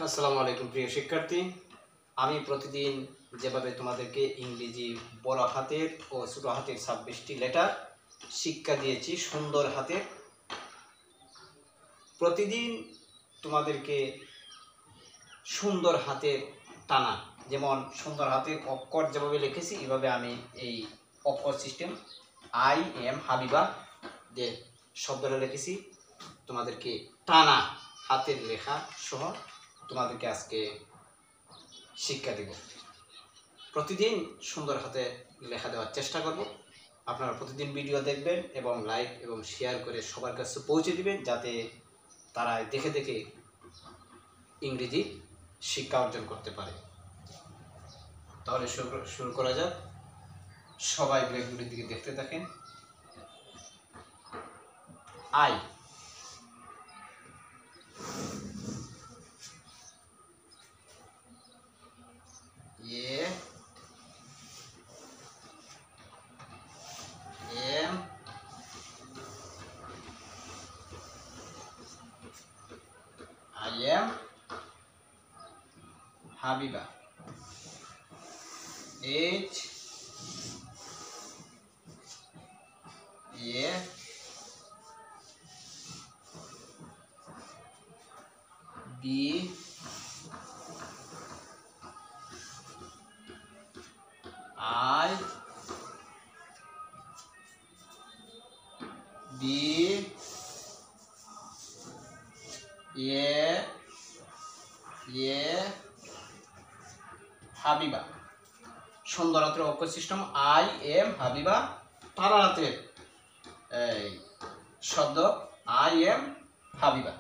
আসসালামু আলাইকুম প্রিয় শিক্ষার্থী, আমি প্রতিদিন যেভাবে তোমাদেরকে ইংরেজি বড় হাতের ও ছোট হাতের 26টি লেটার শিক্ষা দিয়েছি সুন্দর হাতে, প্রতিদিন তোমাদেরকে সুন্দর হাতের টানা, যেমন সুন্দর হাতের অক্ষর যেভাবে লিখেছি এভাবে আমি এই অক্ষর সিস্টেম আই এম হাবিবা যে শব্দটা লিখেছি তোমাদেরকে টানা হাতের লেখা সহ তোমাদেরকে আজকে শিক্ষা দেব। প্রতিদিন সুন্দর হাতে লেখা দেওয়ার চেষ্টা করব। আপনারা প্রতিদিন ভিডিও দেখবেন এবং লাইক এবং শেয়ার করে সবার কাছে পৌঁছে দিবেন, যাতে তারা দেখে দেখে ইংরেজি শিক্ষা অর্জন করতে পারে। তাহলে শুরু করা যাক। সবাই ব্ল্যাকবোর্ডের দিকে দেখতে থাকেন। I, A M I am Habiba, H A B I B A Habiba. সুন্দর হাতের অক্ষর সিস্টেম আই এম হাবিবা। টানা হাতের এই শব্দ আই এম হাবিবা।